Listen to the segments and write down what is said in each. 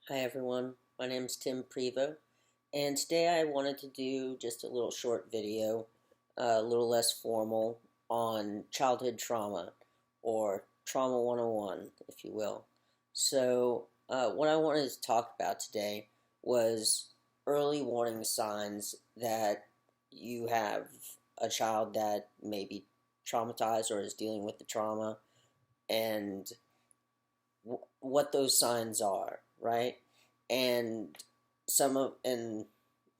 Hi everyone, my name is Tim Prevo, and today I wanted to do just a little short video, a little less formal, on childhood trauma, or Trauma 101, if you will. What I wanted to talk about today was early warning signs that you have a child that may be traumatized or is dealing with the trauma, and what those signs are, right? And and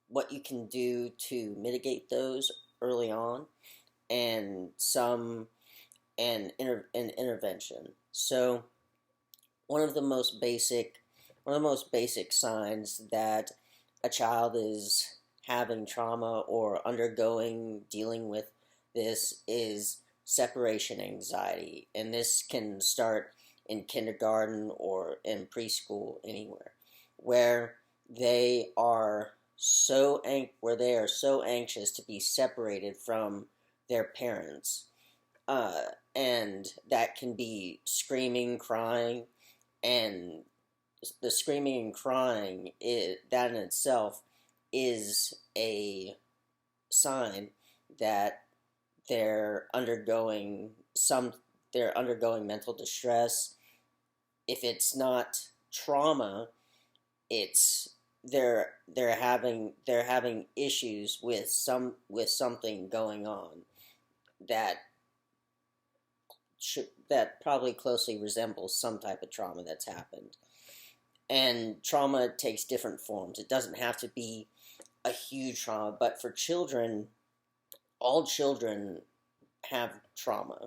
what you can do to mitigate those early on, and an intervention. So one of the most basic one of the most basic signs that a child is having trauma or dealing with this is separation anxiety, and this can start in kindergarten or in preschool, anywhere where where they are so anxious to be separated from their parents, uh, and that can be screaming, crying, and the screaming and crying, that in itself is a sign that they're undergoing some they're undergoing mental distress. If it's not trauma, it's they're having issues with something going on that that probably closely resembles some type of trauma that's happened. And trauma takes different forms. It doesn't have to be a huge trauma, but for children, all children have trauma.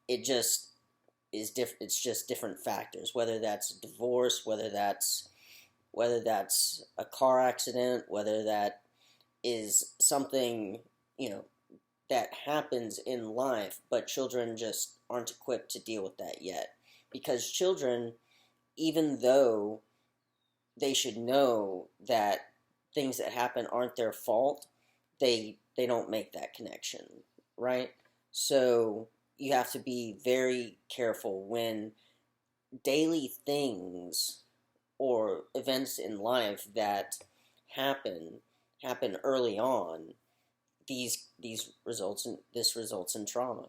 It just it's just different factors, whether that's divorce, whether that's a car accident, whether that is something, you know, that happens in life, but children just aren't equipped to deal with that yet. Because children, even though they should know that things that happen aren't their fault, they don't make that connection, right? So you have to be very careful when daily things or events in life that happen happen early on. These results in trauma.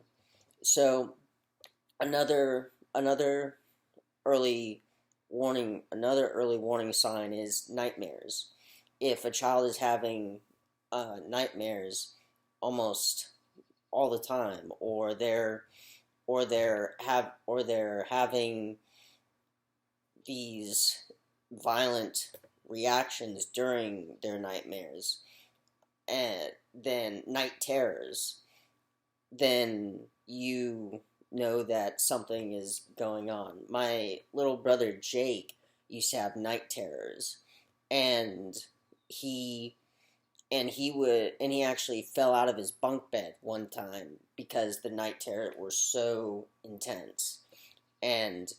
So another early another early warning sign is nightmares. If a child is having nightmares almost all the time, or they're having these violent reactions during their nightmares, and then night terrors, then you know that something is going on. My little brother Jake used to have night terrors, and he he actually fell out of his bunk bed one time because the night terrors were so intense. And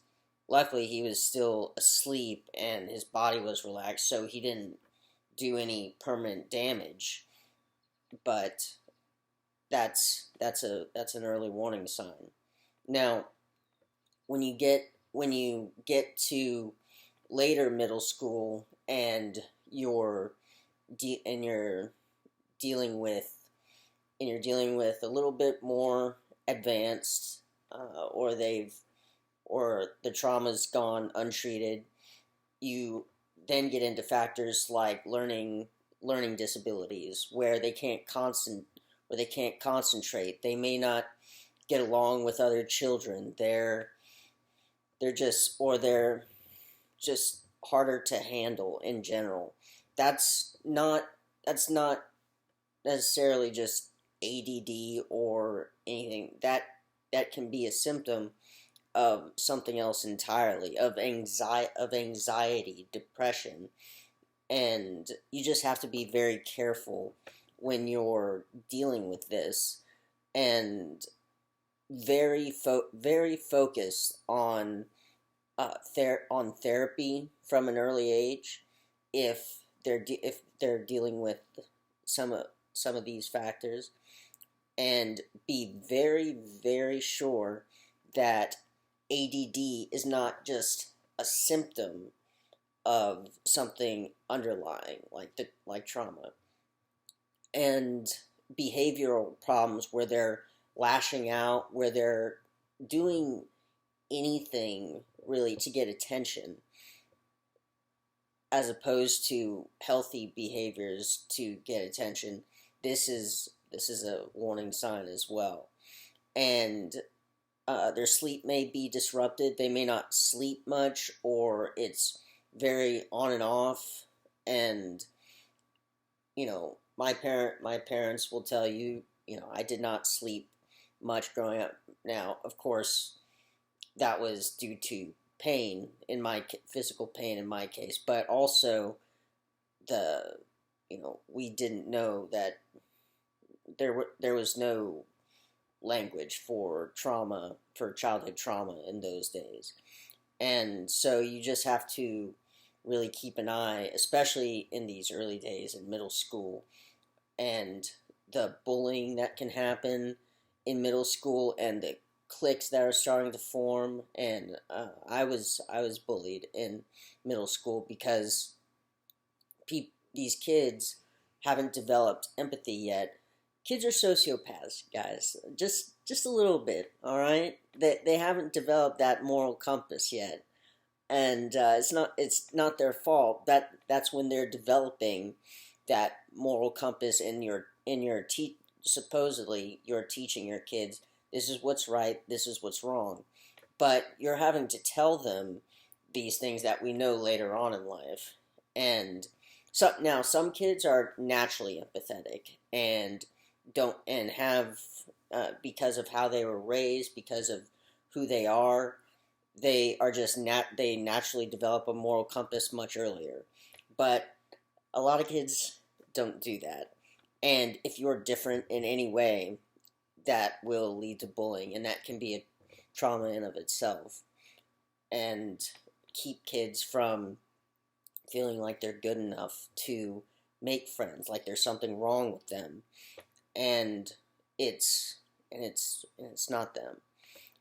luckily he was still asleep and his body was relaxed, so he didn't do any permanent damage. But that's an early warning sign. Now, when you get to later middle school, and you're and dealing with you're dealing with a little bit more advanced, or the trauma's gone untreated, you then get into factors like learning disabilities, where they can't concentrate. They may not get along with other children. They're just harder to handle in general. That's not necessarily just ADD or anything. That can be a symptom of something else entirely, of anxiety, depression, and you just have to be very careful when you're dealing with this, and very focused on on therapy from an early age, if they're dealing with some of some of these factors, and be very sure that ADD is not just a symptom of something underlying, like trauma, and behavioral problems where they're lashing out, where they're doing anything really to get attention, as opposed to healthy behaviors to get attention. This is a warning sign as well. And their sleep may be disrupted. They may not sleep much, or it's very on and off. And my parents will tell you, I did not sleep much growing up. Now, of course, that was due to pain in my physical pain in my case, but also the we didn't know that there was no language for trauma, for childhood trauma in those days. And so you just have to really keep an eye, especially in these early days in middle school, and the bullying that can happen in middle school, and the cliques that are starting to form. And I was bullied in middle school because these kids haven't developed empathy yet. Kids are sociopaths, guys. Just a little bit, all right. They haven't developed that moral compass yet, and it's not their fault. That's when they're developing that moral compass, and supposedly you're teaching your kids, this is what's right, this is what's wrong, but you're having to tell them these things that we know later on in life. And so now some kids are naturally empathetic and don't and have because of how they were raised, because of who they are just they naturally develop a moral compass much earlier. But a lot of kids don't do that. And if you're different in any way, that will lead to bullying, and that can be a trauma in of itself, and keep kids from feeling like they're good enough to make friends, like there's something wrong with them, and it's not them.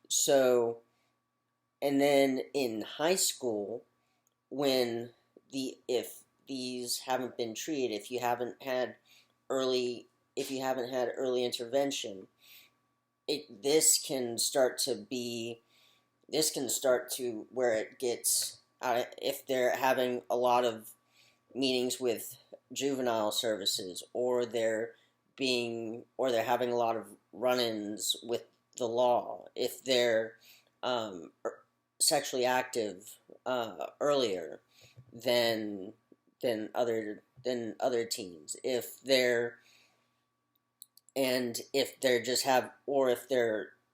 So, and then in high school, when if these haven't been treated, early if you haven't had early intervention, it this can start to where it gets out. If they're having a lot of meetings with juvenile services, or they're having a lot of run-ins with the law, if they're sexually active earlier than other teens, if they're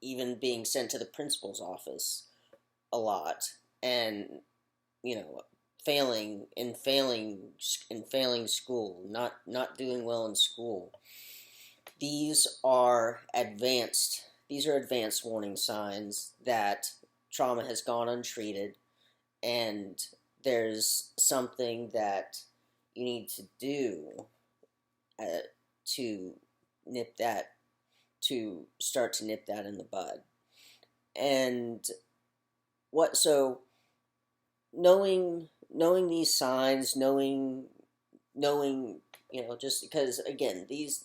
even being sent to the principal's office a lot, and you know failing school, not doing well in school. These are advanced warning signs that trauma has gone untreated, and there's something that you need to do to nip that to start to nip that in the bud. And what so knowing these signs, knowing just because, again, these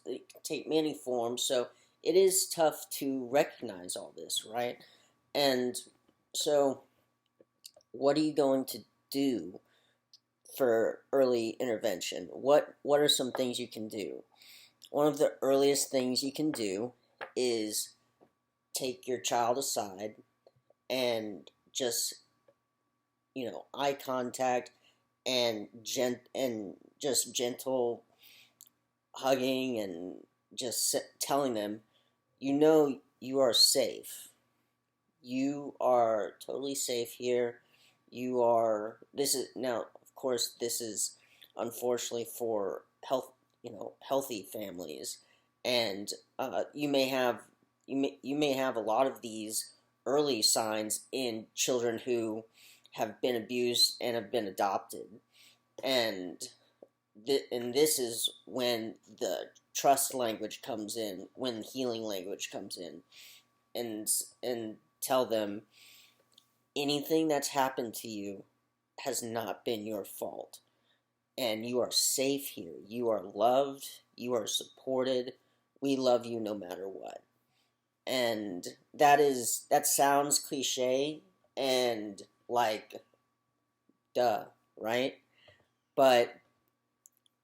they take many forms, so it is tough to recognize all this, right? And so what are you going to do for early intervention? What are some things you can do? One of the earliest things you can do is take your child aside and just eye contact, and just gentle hugging, and just telling them, you are safe. You are totally safe here. This is now, of course, this is unfortunately for healthy families, and you may have a lot of these early signs in children who have been abused and have been adopted, and this is when the trust language comes in, when healing language comes in, and tell them, anything that's happened to you has not been your fault. And you are safe here. You are loved. You are supported. We love you no matter what. And that sounds cliche and like, duh, right? But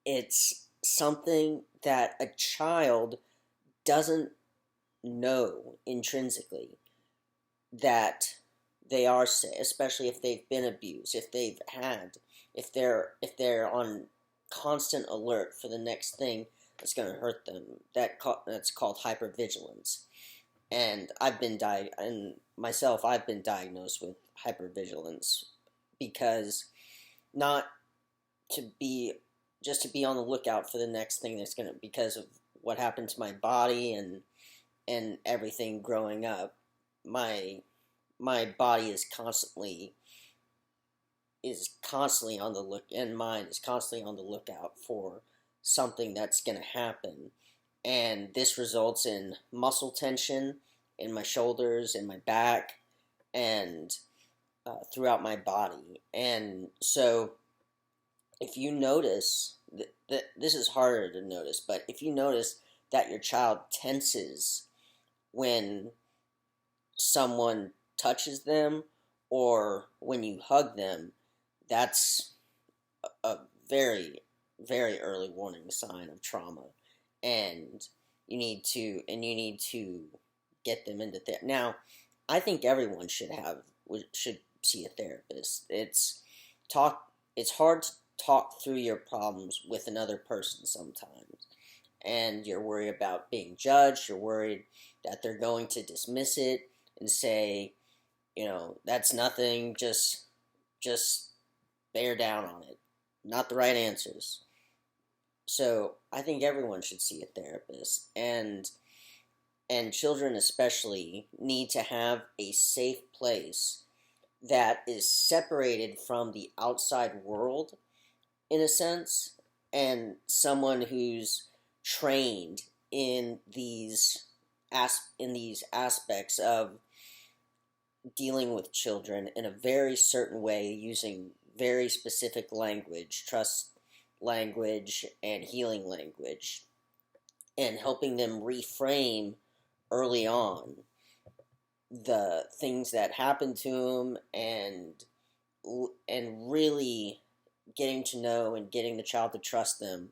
it's something that a child doesn't know intrinsically, that they are safe, especially if they've been abused, if they're on constant alert for the next thing that's going to hurt them. That's called hypervigilance. And I've been diagnosed with hypervigilance, because not to be just to be on the lookout for the next thing that's going to, because of what happened to my body and everything growing up. My body is constantly on the look, and mind is constantly on the lookout for something that's going to happen. And this results in muscle tension in my shoulders, in my back, and throughout my body. And so, if you notice that this is harder to notice, but if you notice that your child tenses when someone touches them or when you hug them, that's a very, very early warning sign of trauma. And you need to get them into therapy. Now, I think everyone should see a therapist. It's hard to talk through your problems with another person sometimes, and you're worried about being judged. You're worried that they're going to dismiss it and say, that's nothing, just bear down on it. Not the right answers. So I think everyone should see a therapist, and children especially need to have a safe place that is separated from the outside world, in a sense, and someone who's trained in these aspects of dealing with children in a very certain way, using very specific language, trust language, and healing language, and helping them reframe early on the things that happen to them, and really getting to know and getting the child to trust them,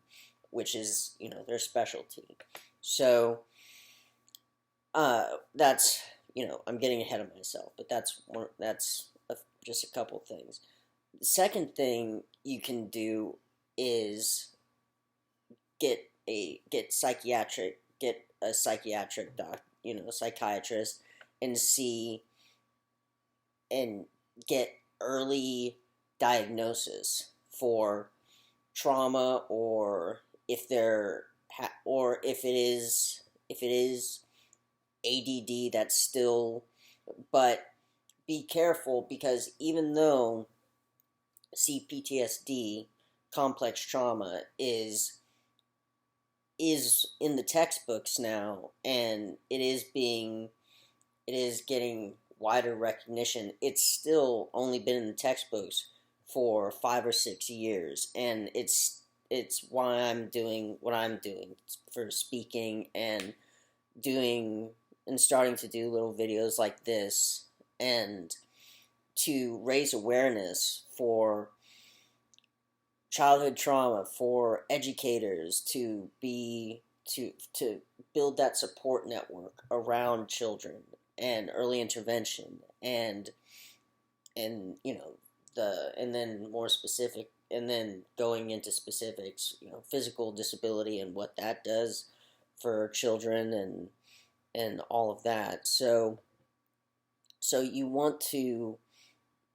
which is their specialty. So that's I'm getting ahead of myself, but just a couple things. The second thing you can do is get a psychiatric psychiatrist, and get early diagnosis for trauma, or if it is ADD, that's still. But be careful, because even though CPTSD, complex trauma, is in the textbooks now, and it is getting wider recognition, it's still only been in the textbooks for 5 or 6 years, and it's why I'm doing what I'm doing for speaking, and starting to do little videos like this, and to raise awareness for childhood trauma, for educators to build that support network around children, and early intervention, and then more specific, and then going into specifics, physical disability and what that does for children, and all of that. So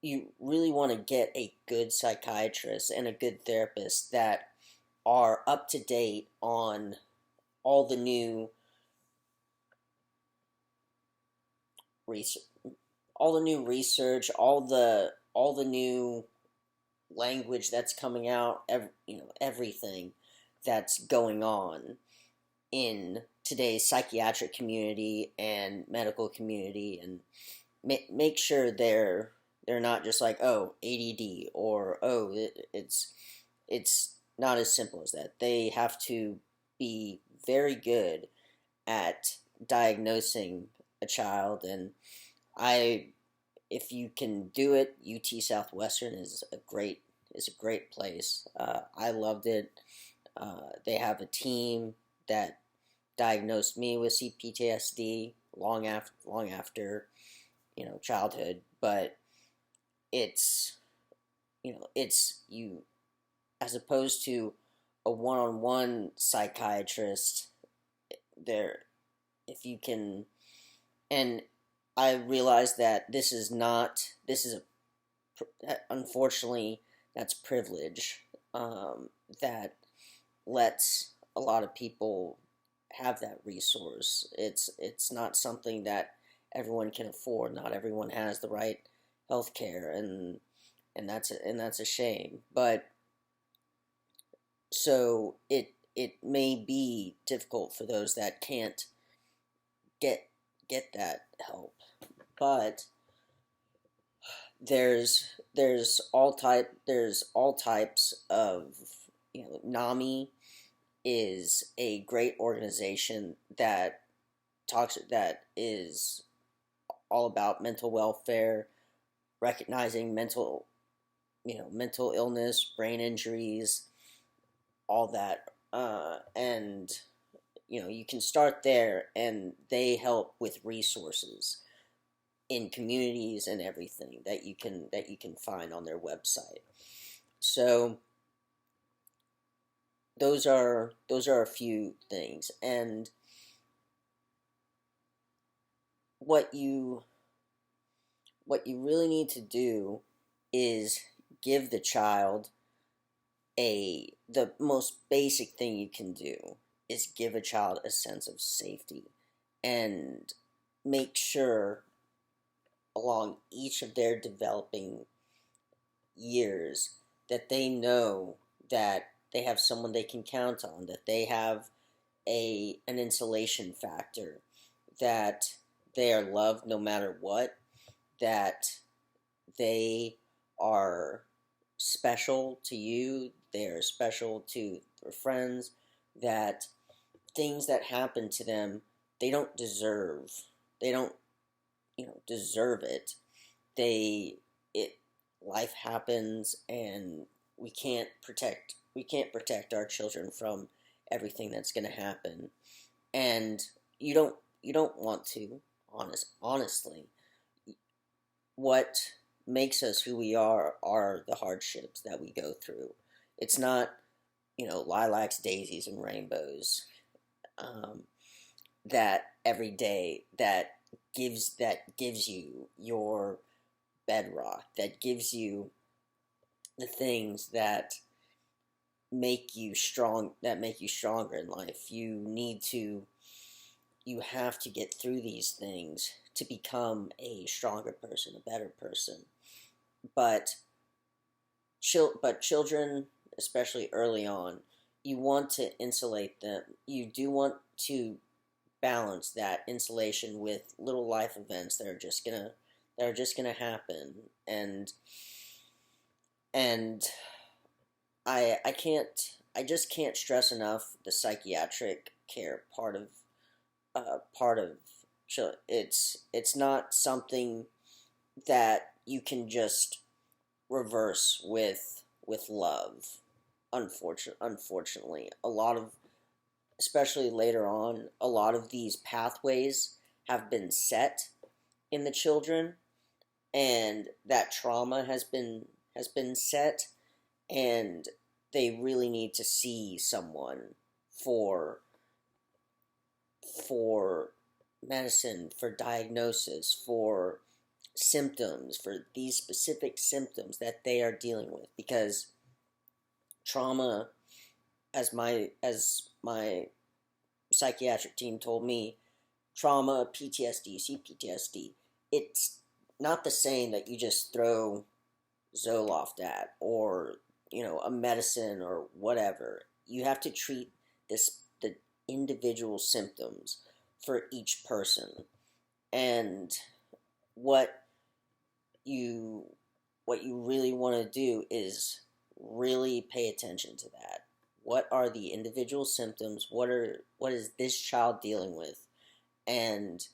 you really want to get a good psychiatrist and a good therapist that are up to date on all the new research, all the new language that's coming out, everything that's going on in today's psychiatric community and medical community, and make sure they're they're not just like, oh, ADD, or oh, it's not as simple as that. They have to be very good at diagnosing a child, and I if you can do it, UT Southwestern is a great place. I loved it. They have a team that diagnosed me with CPTSD long after childhood, but it's it's you as opposed to a one-on-one psychiatrist there. If you can, and I realize that this is unfortunately that's privilege, that lets a lot of people have that resource. It's not something that everyone can afford. Not everyone has the right health care, and that's a shame. But so it may be difficult for those that can't get that help. But there's all types of NAMI is a great organization that is all about mental welfare, recognizing mental illness, brain injuries, all that, and you can start there, and they help with resources in communities and everything that you can find on their website. So those are a few things, and what you really need to do is give the child the most basic thing you can do is give a child a sense of safety, and make sure along each of their developing years that they know that they have someone they can count on, that they have an insulation factor, that they are loved no matter what, that they are special to you, they are special to their friends, that things that happen to them, they don't deserve. They don't, deserve it. Life happens, and we can't protect our children from everything that's going to happen. And you don't want to, honestly. What makes us who we are the hardships that we go through. It's not, lilacs, daisies, and rainbows, that every day that gives you your bedrock, that gives you the things that make you stronger in life. You have to get through these things to become a stronger person, a better person. But children, especially early on, you want to insulate them. You do want to balance that insulation with little life events that are just gonna happen. And I just can't stress enough the psychiatric care part of children. It's not something that you can just reverse with love. Unfortunately, especially later on, a lot of these pathways have been set in the children, and that trauma has been set, and they really need to see someone for medicine, for diagnosis, for symptoms, for these specific symptoms that they are dealing with, because trauma, as my psychiatric team told me, trauma, PTSD, CPTSD, it's not the same that you just throw Zoloft at, or a medicine or whatever. You have to treat the individual symptoms for each person, and what you what you really want to do is really pay attention to that. What are the individual symptoms? What is this child dealing with? And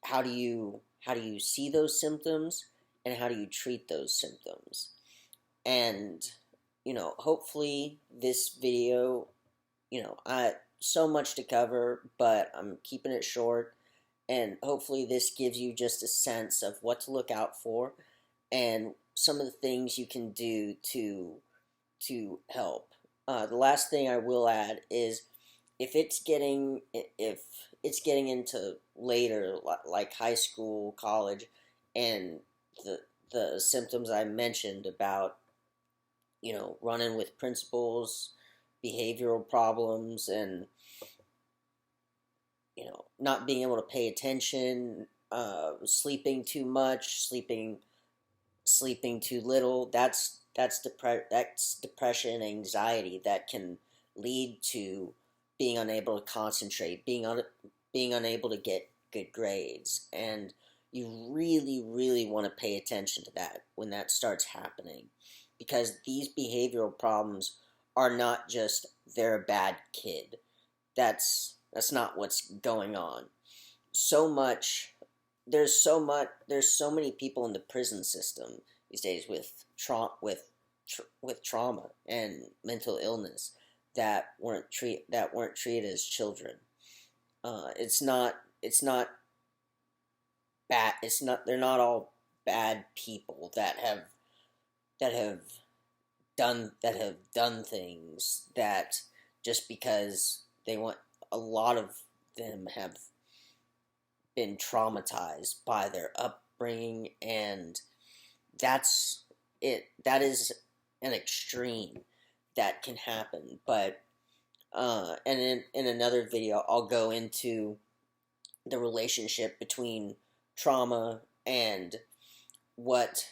how do you see those symptoms, and how do you treat those symptoms? And hopefully this video, I so much to cover, but I'm keeping it short, and hopefully this gives you just a sense of what to look out for and some of the things you can do to help. The last thing I will add is if it's getting into later, like high school, college, and the symptoms I mentioned about running with principals, behavioral problems, and not being able to pay attention, sleeping too much, sleeping too little. That's depression and anxiety that can lead to being unable to concentrate, being unable to get good grades, and you really, really want to pay attention to that when that starts happening, because these behavioral problems are not just they're a bad kid. That's not what's going on. So much there's so many people in the prison system these days with trauma and mental illness that weren't treated as children. It's not bad. It's not. They're not all bad people that have done things that just because they want. A lot of them have been traumatized by their upbringing, and that's it. That is an extreme that can happen. But and in another video, I'll go into the relationship between trauma and what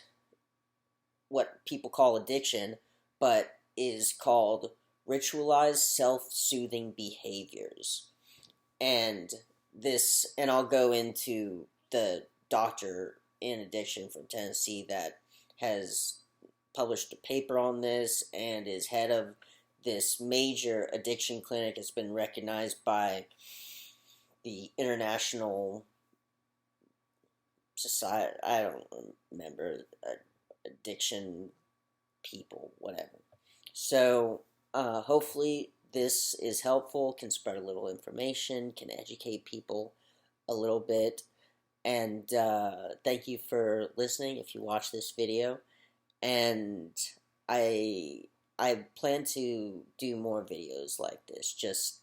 people call addiction, but is called ritualized self-soothing behaviors. And I'll go into the doctor in addiction from Tennessee that has published a paper on this and is head of this major addiction clinic. It's been recognized by the International Society, I don't remember, addiction people, whatever. So hopefully this is helpful, can spread a little information, can educate people a little bit. And thank you for listening if you watch this video. And I plan to do more videos like this, just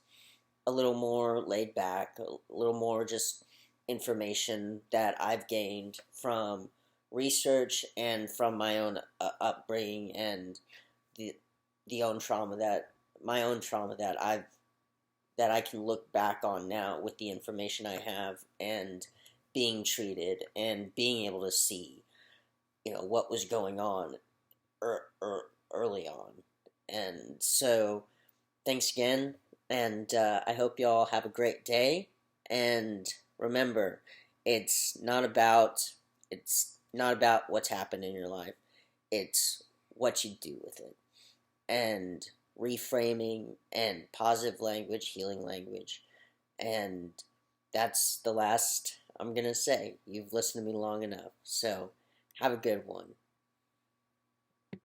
a little more laid back, a little more just information that I've gained from research and from my own upbringing, and the own trauma that my own trauma that I can look back on now with the information I have, and being treated and being able to see what was going on early on. And so thanks again, and I hope you all have a great day. And remember, it's not about what's happened in your life. It's what you do with it. And reframing and positive language, healing language. And that's the last I'm going to say. You've listened to me long enough. So have a good one.